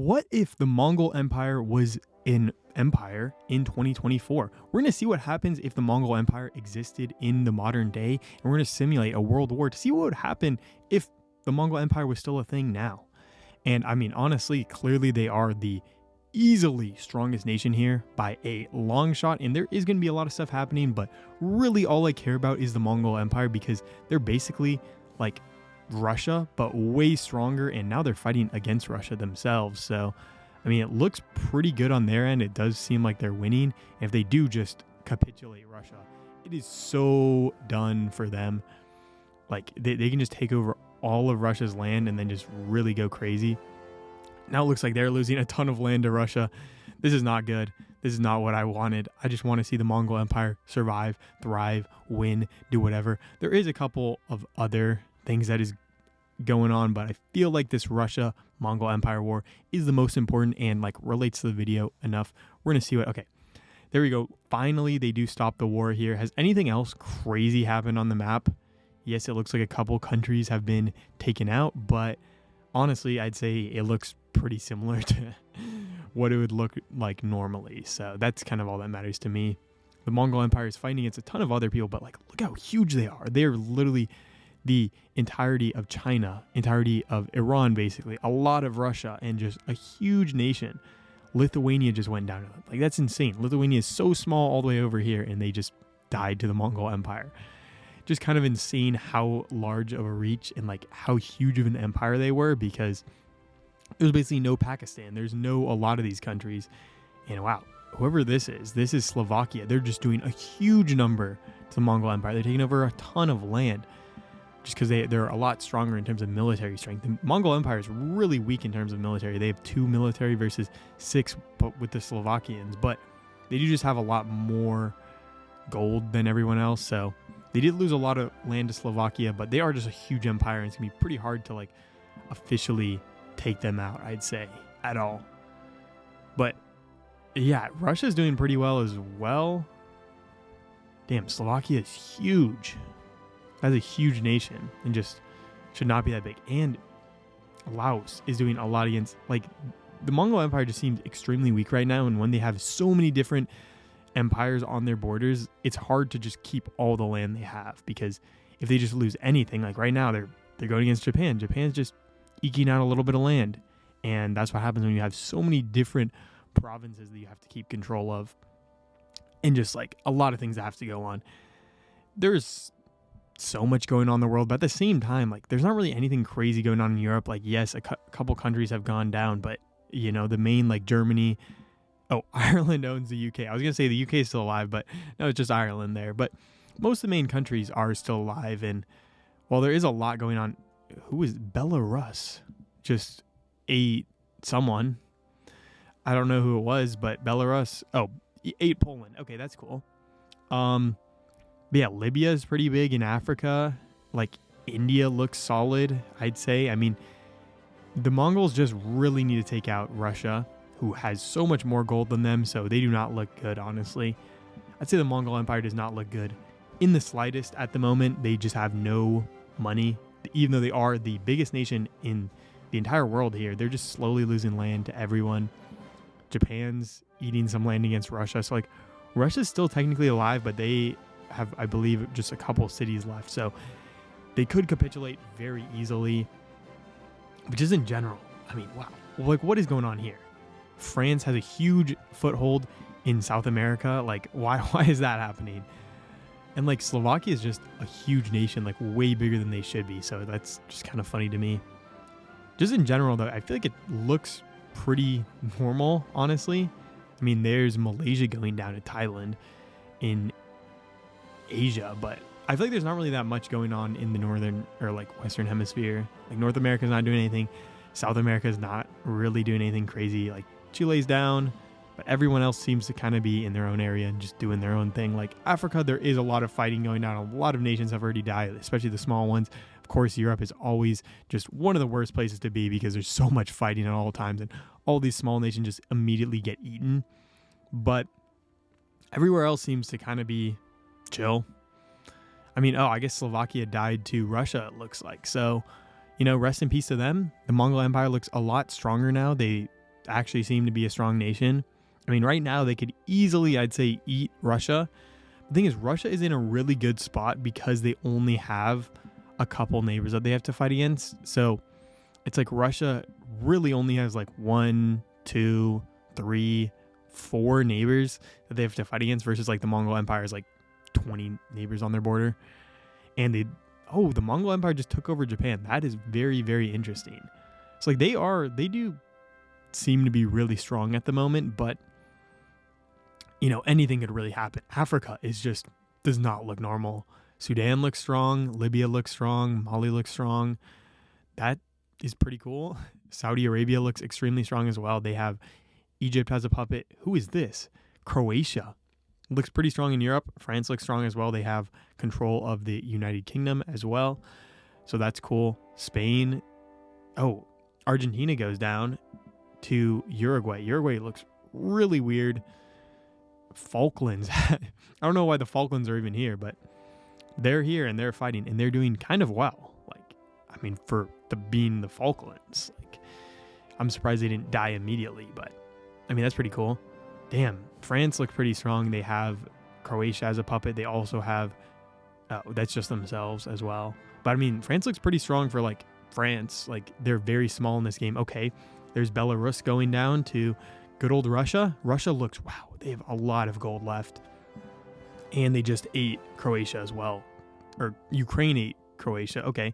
What if the Mongol Empire was an empire in 2024? We're going to see what happens if the Mongol Empire existed in the modern day, and we're going to simulate a world war to see what would happen if the Mongol Empire was still a thing now. And I mean, honestly, clearly they are the easily strongest nation here by a long shot, and there is going to be a lot of stuff happening, but really all I care about is the Mongol Empire because they're basically like Russia, but way stronger, and now they're fighting against Russia themselves. So, I mean, it looks pretty good on their end. It does seem like they're winning. If they do just capitulate Russia, it is so done for them. Like, they can just take over all of Russia's land and then just really go crazy. Now it looks like they're losing a ton of land to Russia. This is not good. This is not what I wanted. I just want to see the Mongol Empire survive, thrive, win, do whatever. There is a couple of other things that is going on, but I feel like this Russia-Mongol Empire war is the most important and like relates to the video enough. We're going to see what, okay, there we go. Finally, they do stop the war here. Has anything else crazy happened on the map? Yes, it looks like a couple countries have been taken out, but honestly, I'd say it looks pretty similar to what it would look like normally. So that's kind of all that matters to me. The Mongol Empire is fighting against a ton of other people, but like, look how huge they are. They're literally the entirety of China, entirety of Iran, basically, a lot of Russia, and just a huge nation. Lithuania just went down to them. Like, that's insane. Lithuania is so small all the way over here, and they just died to the Mongol Empire. Just kind of insane how large of a reach and like how huge of an empire they were, because there's basically no Pakistan. There's no a lot of these countries. And wow, whoever this is Slovakia. They're just doing a huge number to the Mongol Empire. They're taking over a ton of land just because they're a lot stronger in terms of military strength. The Mongol Empire is really weak in terms of military. They have 2 military versus 6 but with the Slovakians, but they do just have a lot more gold than everyone else. So they did lose a lot of land to Slovakia, but they are just a huge empire, and it's gonna be pretty hard to like officially take them out, I'd say, at all. But yeah, Russia's doing pretty well as well. Damn, Slovakia is huge. That's a huge nation and just should not be that big. And Laos is doing a lot against, like, the Mongol Empire just seems extremely weak right now. And when they have so many different empires on their borders, it's hard to just keep all the land they have, because if they just lose anything, like right now, they're going against Japan. Japan's just eking out a little bit of land. And that's what happens when you have so many different provinces that you have to keep control of. And just like a lot of things that have to go on. There's so much going on in the world, but at the same time, like, there's not really anything crazy going on in Europe. Like, yes, a couple countries have gone down, but you know, the main, like Germany, Ireland owns the UK. I was gonna say the UK is still alive, but no, it's just Ireland there. But most of the main countries are still alive, and while there is a lot going on, who is Belarus? Just someone, I don't know who it was, but Belarus, ate Poland. Okay, that's cool. But yeah, Libya is pretty big in Africa. Like, India looks solid, I'd say. I mean, the Mongols just really need to take out Russia, who has so much more gold than them, so they do not look good, honestly. I'd say the Mongol Empire does not look good in the slightest at the moment. They just have no money. Even though they are the biggest nation in the entire world here, they're just slowly losing land to everyone. Japan's eating some land against Russia. So, like, Russia's still technically alive, but they have, I believe, just a couple cities left. So they could capitulate very easily. But just in general, I mean, wow. Like, what is going on here? France has a huge foothold in South America. Like, why is that happening? And like, Slovakia is just a huge nation, like way bigger than they should be. So that's just kind of funny to me. Just in general, though, I feel like it looks pretty normal, honestly. I mean, there's Malaysia going down to Thailand in Asia, but I feel like there's not really that much going on in the northern or like western hemisphere. Like, North America's not doing anything. South America's not really doing anything crazy. Like, Chile's down, but everyone else seems to kind of be in their own area and just doing their own thing. Like, Africa, there is a lot of fighting going on. A lot of nations have already died, especially the small ones. Of course, Europe is always just one of the worst places to be because there's so much fighting at all times, and all these small nations just immediately get eaten. But everywhere else seems to kind of be chill. I mean, I guess Slovakia died to Russia, it looks like. So, you know, rest in peace to them. The Mongol Empire looks a lot stronger now. They actually seem to be a strong nation. I mean, right now they could easily, I'd say, eat Russia. The thing is, Russia is in a really good spot because they only have a couple neighbors that they have to fight against. So it's like Russia really only has like 1, 2, 3, 4 neighbors that they have to fight against versus like the Mongol Empire is like 20 neighbors on their border. And the Mongol Empire just took over Japan. That is very, very interesting. It's like they do seem to be really strong at the moment, but anything could really happen. Africa does not look normal. Sudan looks strong. Libya looks strong. Mali looks strong. That is pretty cool. Saudi Arabia looks extremely strong as well. Egypt has a puppet. Who is this? Croatia looks pretty strong in Europe. France looks strong as well. They have control of the United Kingdom as well. So that's cool. Spain. Oh, Argentina goes down to Uruguay. Uruguay looks really weird. Falklands. I don't know why the Falklands are even here, but they're here and they're fighting and they're doing kind of well. For being the Falklands, I'm surprised they didn't die immediately, but that's pretty cool. Damn, France looks pretty strong. They have Croatia as a puppet. They also have, that's just themselves as well. But France looks pretty strong for France. They're very small in this game. Okay, there's Belarus going down to good old Russia. Russia looks, wow, they have a lot of gold left. And they just ate Croatia as well. Or Ukraine ate Croatia. Okay,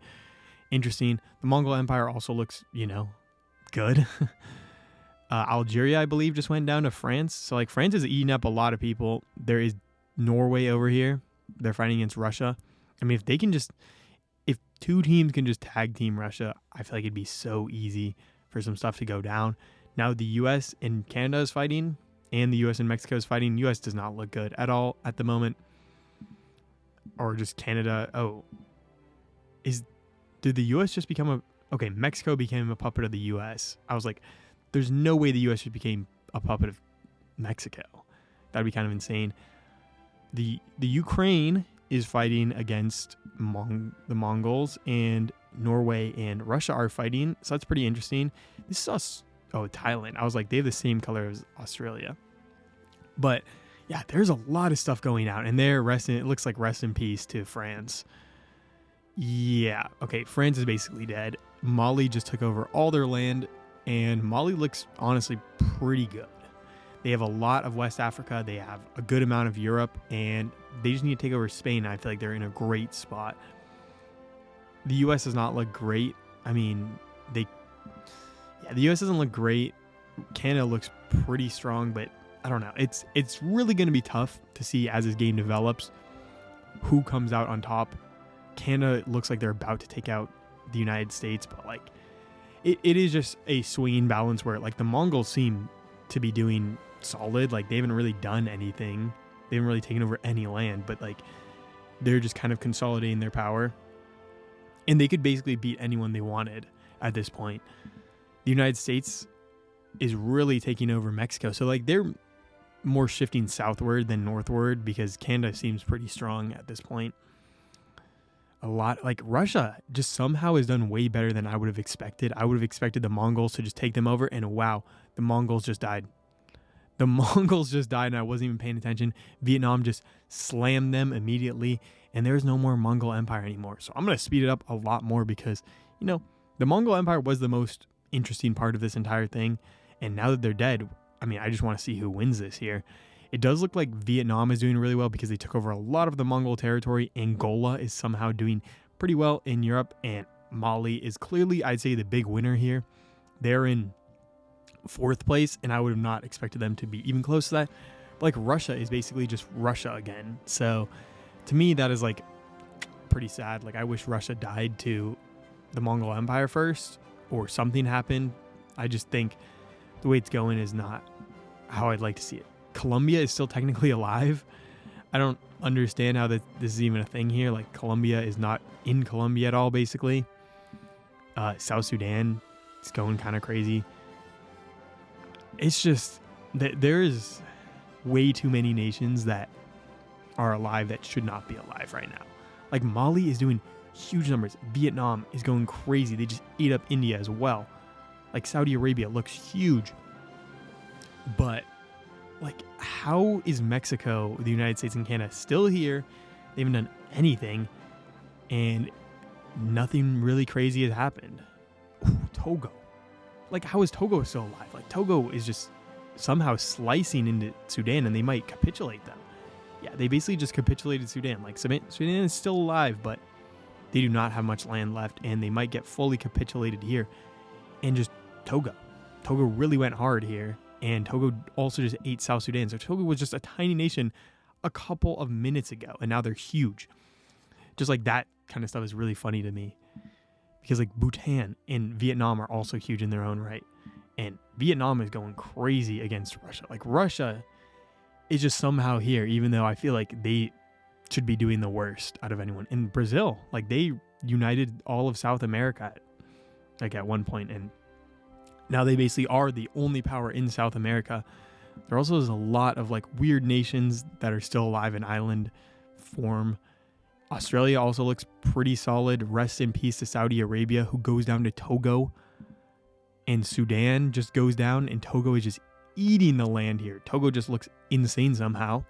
interesting. The Mongol Empire also looks, good. Algeria, I believe, just went down to France. So France is eating up a lot of people. There is Norway over here. They're fighting against Russia. If two teams can just tag team Russia, I feel like it'd be so easy for some stuff to go down. Now the U.S. and Canada is fighting, and the U.S. and Mexico is fighting. U.S. does not look good at all at the moment. Or just Canada. Oh, did the U.S. just become okay, Mexico became a puppet of the U.S. I was like, there's no way the U.S. just became a puppet of Mexico. That'd be kind of insane. The Ukraine is fighting against the Mongols, and Norway and Russia are fighting. So that's pretty interesting. This is Thailand. I was like, they have the same color as Australia. But yeah, there's a lot of stuff going out, and they're resting. It looks like rest in peace to France. Yeah. Okay. France is basically dead. Mali just took over all their land, and Mali looks honestly pretty good. They have a lot of West Africa. They have a good amount of Europe, and they just need to take over Spain. I feel like they're in a great spot. The U.S. does not look great. The U.S. doesn't look great. Canada looks pretty strong, but I don't know. It's really going to be tough to see as this game develops who comes out on top. Canada looks like they're about to take out the United States, but it is just a swinging balance where the Mongols seem to be doing solid. They haven't really done anything. They haven't really taken over any land, but they're just kind of consolidating their power, and they could basically beat anyone they wanted at this point. The United States is really taking over Mexico, so they're more shifting southward than northward because Canada seems pretty strong at this point. A lot Russia just somehow has done way better than I would have expected. I would have expected the Mongols to just take them over, and wow, the Mongols just died. The Mongols just died, and I wasn't even paying attention. Vietnam just slammed them immediately, and there's no more Mongol Empire anymore. So I'm going to speed it up a lot more because, the Mongol Empire was the most interesting part of this entire thing, and now that they're dead, I just want to see who wins this here. It does look like Vietnam is doing really well because they took over a lot of the Mongol territory. Angola is somehow doing pretty well in Europe, and Mali is clearly, I'd say, the big winner here. They're in 4th place, and I would have not expected them to be even close to that. But Russia is basically just Russia again. So to me, that is pretty sad. I wish Russia died to the Mongol Empire first, or something happened. I just think the way it's going is not how I'd like to see it. Colombia is still technically alive. I don't understand how this is even a thing here. Colombia is not in Colombia at all, basically. South Sudan is going kind of crazy. It's just that there is way too many nations that are alive that should not be alive right now. Mali is doing huge numbers. Vietnam is going crazy. They just ate up India as well. Saudi Arabia looks huge. But like, how is Mexico, the United States, and Canada still here? They haven't done anything, and nothing really crazy has happened. Ooh, Togo. Like, how is Togo still alive? Like, Togo is just somehow slicing into Sudan, and they might capitulate them. Yeah, they basically just capitulated Sudan. Like, Sudan is still alive, but they do not have much land left, and they might get fully capitulated here. And just Togo really went hard here, and Togo also just ate South Sudan. So Togo was just a tiny nation a couple of minutes ago, and now they're huge. Just like that kind of stuff is really funny to me, because like Bhutan and Vietnam are also huge in their own right, and Vietnam is going crazy against Russia. Like, Russia is just somehow here, even though I feel like they should be doing the worst out of anyone. In Brazil, like, they united all of South America like at one point, and now they basically are the only power in South America. There also is a lot of like weird nations that are still alive in island form. Australia also looks pretty solid. Rest in peace to Saudi Arabia, who goes down to Togo. And Sudan just goes down, and Togo is just eating the land here. Togo just looks insane somehow.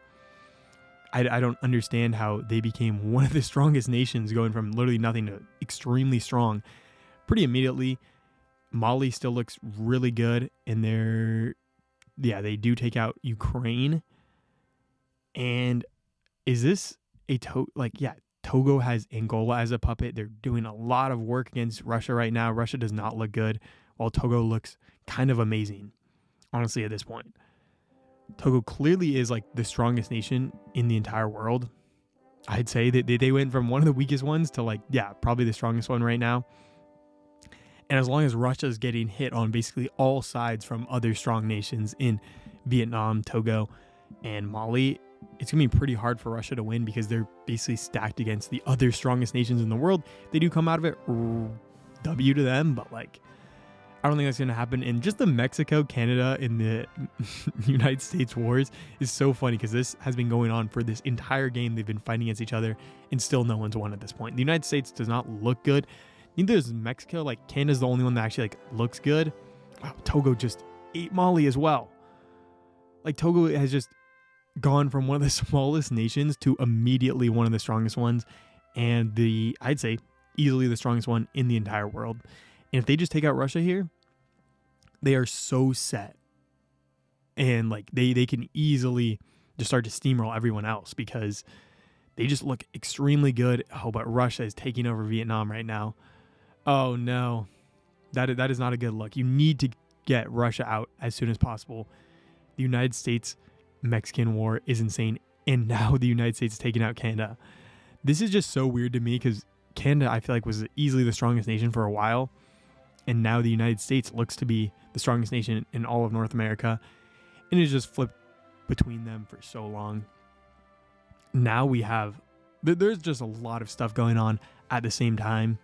I don't understand how they became one of the strongest nations, going from literally nothing to extremely strong pretty immediately. Mali still looks really good, and they do take out Ukraine. And is this a Togo has Angola as a puppet. They're doing a lot of work against Russia right now. Russia does not look good, while Togo looks kind of amazing, honestly, at this point. Togo clearly is like the strongest nation in the entire world. I'd say that they went from one of the weakest ones to like, yeah, probably the strongest one right now. And as long as Russia is getting hit on basically all sides from other strong nations in Vietnam, Togo, and Mali, it's going to be pretty hard for Russia to win, because they're basically stacked against the other strongest nations in the world. They do come out of it W to them, but like, I don't think that's going to happen. And just the Mexico, Canada, and the United States wars is so funny, because this has been going on for this entire game. They've been fighting against each other, and still no one's won at this point. The United States does not look good. Neither is Mexico. Like, Canada's the only one that actually like looks good. Wow, Togo just ate Mali as well. Like, Togo has just gone from one of the smallest nations to immediately one of the strongest ones, and I'd say easily the strongest one in the entire world. And if they just take out Russia here, they are so set, and like they can easily just start to steamroll everyone else, because they just look extremely good. Oh, but Russia is taking over Vietnam right now. Oh no, that is not a good look. You need to get Russia out as soon as possible. The United States-Mexican war is insane, and now the United States is taking out Canada. This is just so weird to me, because Canada, I feel like, was easily the strongest nation for a while, and now the United States looks to be the strongest nation in all of North America, and it's just flipped between them for so long. Now we have, there's just a lot of stuff going on at the same time.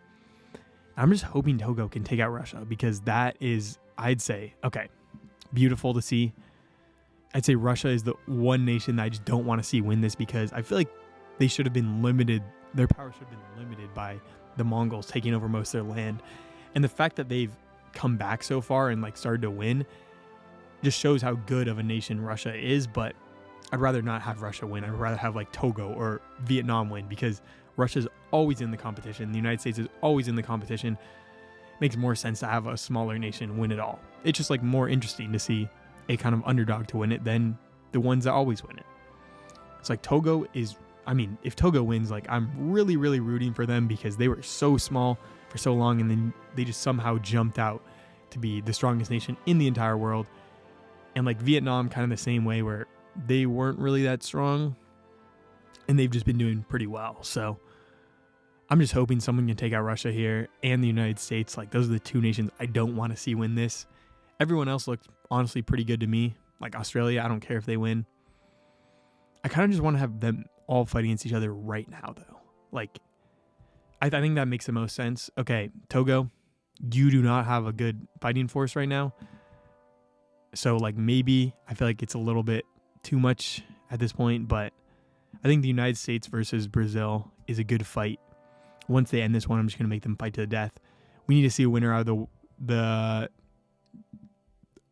I'm just hoping Togo can take out Russia, because that is, I'd say, okay, beautiful to see. I'd say Russia is the one nation that I just don't want to see win this, because I feel like they should have been limited. Their power should have been limited by the Mongols taking over most of their land. And the fact that they've come back so far and like started to win just shows how good of a nation Russia is. But I'd rather not have Russia win. I'd rather have like Togo or Vietnam win, because Russia's always in the competition. The United States is always in the competition. It makes more sense to have a smaller nation win it all. It's just like more interesting to see a kind of underdog to win it than the ones that always win it. It's like Togo is, I mean, if Togo wins, like, I'm really, really rooting for them, because they were so small for so long, and then they just somehow jumped out to be the strongest nation in the entire world. And like Vietnam, kind of the same way, where they weren't really that strong, and they've just been doing pretty well. So I'm just hoping someone can take out Russia here and the United States. Like, those are the two nations I don't want to see win this. Everyone else looked honestly pretty good to me. Like Australia, I don't care if they win. I kind of just want to have them all fighting against each other right now, though. Like, I think that makes the most sense. Okay, Togo, you do not have a good fighting force right now. So, like, maybe I feel like it's a little bit too much at this point, but I think the United States versus Brazil is a good fight. Once they end this one, I'm just going to make them fight to the death. We need to see a winner out of the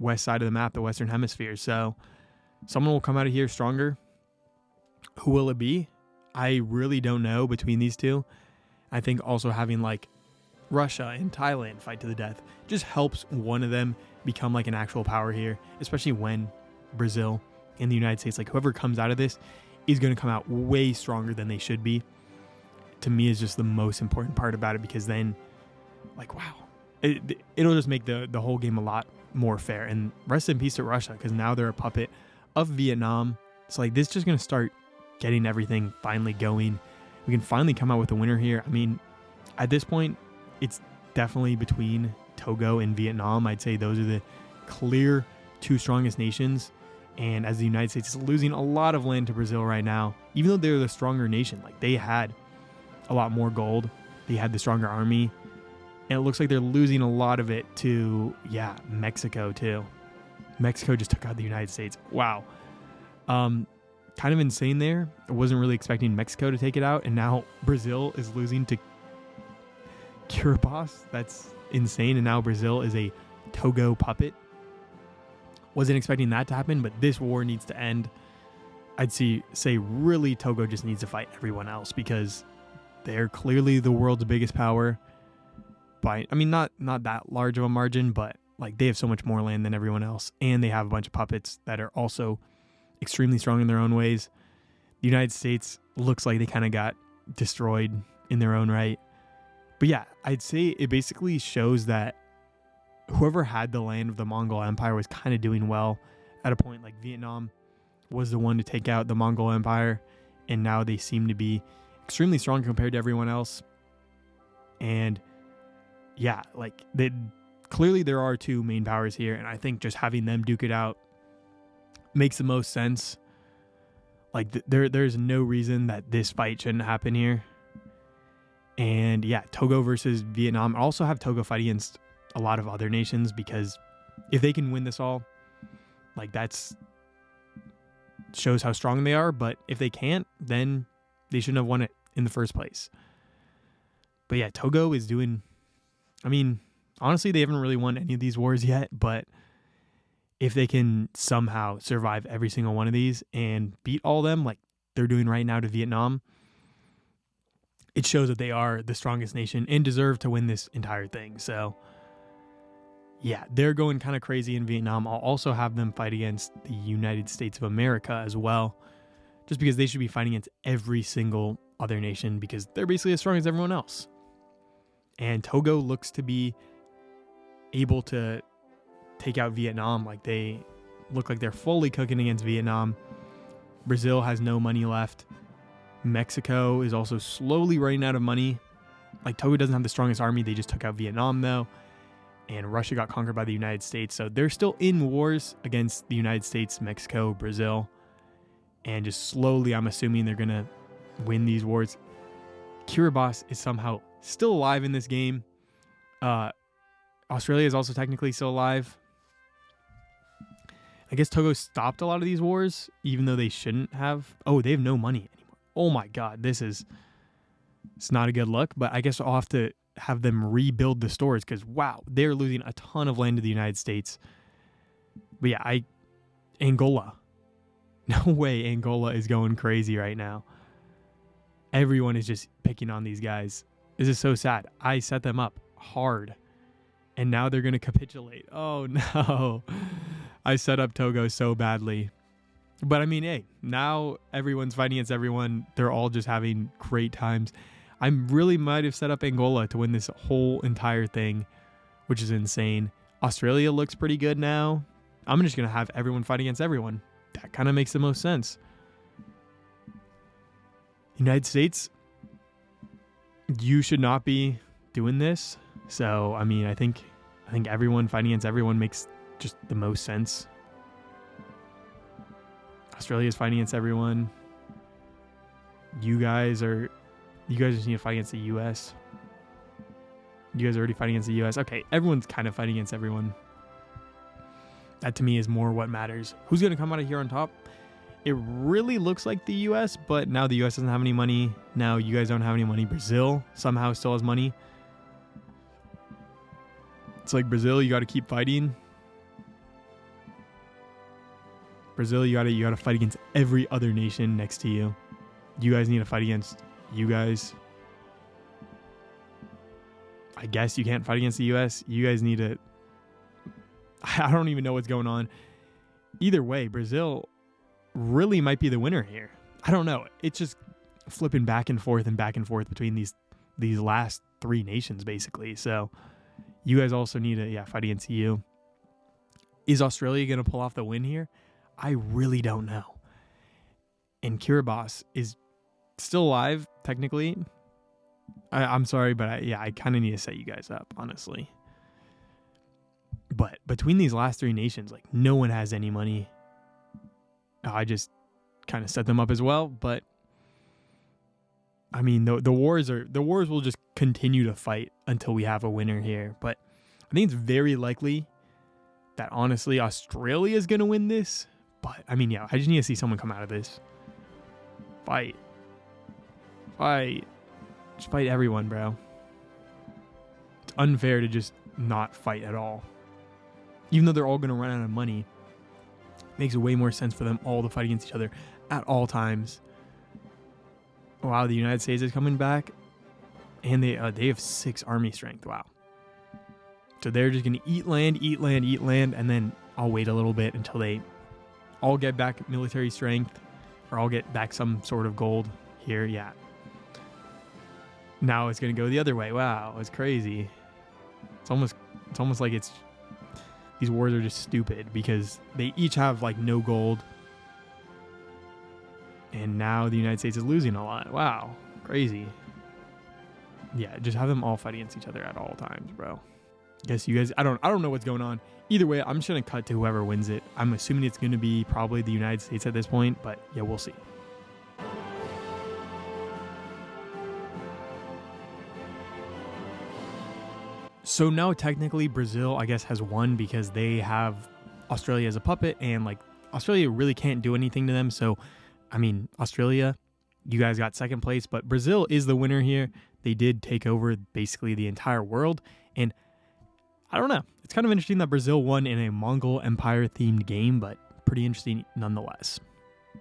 west side of the map, the Western Hemisphere. So someone will come out of here stronger. Who will it be? I really don't know between these two. I think also having like Russia and Thailand fight to the death just helps one of them become like an actual power here, especially when Brazil and the United States, like whoever comes out of this is going to come out way stronger than they should be. To me is just the most important part about it, because then like, wow, it'll just make the whole game a lot more fair. And rest in peace to Russia, because now they're a puppet of Vietnam. So like this is just going to start getting everything finally going. We can finally come out with a winner here. I mean, at this point, it's definitely between Togo and Vietnam. I'd say those are the clear two strongest nations. And as the United States is losing a lot of land to Brazil right now, even though they're the stronger nation, like they had a lot more gold, they had the stronger army, and it looks like they're losing a lot of it to, Mexico too. Mexico just took out the United States. Wow. Kind of insane there. I wasn't really expecting Mexico to take it out, and now Brazil is losing to Kiribati. That's insane. And now Brazil is a Togo puppet. Wasn't expecting that to happen, but this war needs to end. I'd say really Togo just needs to fight everyone else, because they're clearly the world's biggest power by, I mean, not that large of a margin, but like they have so much more land than everyone else, and they have a bunch of puppets that are also extremely strong in their own ways. The United States looks like they kind of got destroyed in their own right. But yeah, I'd say it basically shows that whoever had the land of the Mongol Empire was kind of doing well at a point. Like Vietnam was the one to take out the Mongol Empire, and now they seem to be extremely strong compared to everyone else. And yeah, like clearly there are two main powers here, and I think just having them duke it out makes the most sense. Like there's no reason that this fight shouldn't happen here. And yeah, Togo versus Vietnam. I also have Togo fight against a lot of other nations, because if they can win this all, like that's shows how strong they are. But if they can't, then they shouldn't have won it in the first place. But yeah, Togo is doing, I mean, honestly, they haven't really won any of these wars yet, but if they can somehow survive every single one of these and beat all of them like they're doing right now to Vietnam, it shows that they are the strongest nation and deserve to win this entire thing. So yeah, they're going kind of crazy in Vietnam. I'll also have them fight against the United States of America as well, just because they should be fighting against every single other nation, because they're basically as strong as everyone else. And Togo looks to be able to take out Vietnam. Like they look like they're fully cooking against Vietnam. Brazil has no money left. Mexico is also slowly running out of money. Like Togo doesn't have the strongest army. They just took out Vietnam though. And Russia got conquered by the United States. So they're still in wars against the United States, Mexico, Brazil. And just slowly, I'm assuming they're going to win these wars. Kiribati is somehow still alive in this game. Australia is also technically still alive. I guess Togo stopped a lot of these wars, even though they shouldn't have. Oh, they have no money anymore. Oh my God, it's not a good look. But I guess I'll have to have them rebuild the stores, because wow, they're losing a ton of land to the United States. But yeah, Angola. No way Angola is going crazy right now. Everyone is just picking on these guys. This is so sad. I set them up hard, and now they're going to capitulate. Oh no. I set up Togo so badly. But I mean, hey, now everyone's fighting against everyone. They're all just having great times. I really might have set up Angola to win this whole entire thing, which is insane. Australia looks pretty good now. I'm just going to have everyone fight against everyone. That kind of makes the most sense. United States, you should not be doing this. So, I mean, I think everyone fighting against everyone makes just the most sense. Australia is fighting against everyone. You guys just need to fight against the U.S. You guys are already fighting against the U.S. Okay, everyone's kind of fighting against everyone. That to me is more what matters. Who's going to come out of here on top? It really looks like the U.S., but now the U.S. doesn't have any money. Now you guys don't have any money. Brazil somehow still has money. It's like Brazil, you got to keep fighting. Brazil, you gotta fight against every other nation next to you. You guys need to fight against you guys. I guess you can't fight against the US. You guys need to... I don't even know what's going on. Either way, Brazil really might be the winner here. I don't know. It's just flipping back and forth between these last three nations, basically. So you guys also need to fight against EU. Is Australia going to pull off the win here? I really don't know. And Kiribati is still alive, technically. I'm sorry, but I kind of need to set you guys up, honestly. But between these last three nations, like, no one has any money. I just kind of set them up as well, but I mean, the wars will just continue to fight until we have a winner here. But I think it's very likely that, honestly, Australia is going to win this. But I mean, I just need to see someone come out of this. Fight. Just fight everyone, bro. It's unfair to just not fight at all. Even though they're all going to run out of money, it makes way more sense for them all to fight against each other at all times. Wow, the United States is coming back, and they have 6 army strength. Wow. So they're just going to eat land, and then I'll wait a little bit until they all get back military strength, or I'll get back some sort of gold here. Yeah. Now it's going to go the other way. Wow, it's crazy. It's almost like these wars are just stupid because they each have like no gold. And now the United States is losing a lot. Wow, crazy. Yeah, just have them all fight against each other at all times, bro. Guess you guys, I don't know what's going on. Either way, I'm just going to cut to whoever wins it. I'm assuming it's going to be probably the United States at this point, but yeah, we'll see. So now technically Brazil, I guess, has won because they have Australia as a puppet, and like Australia really can't do anything to them. So, I mean, Australia, you guys got second place, but Brazil is the winner here. They did take over basically the entire world, and I don't know. It's kind of interesting that Brazil won in a Mongol Empire themed game, but pretty interesting nonetheless.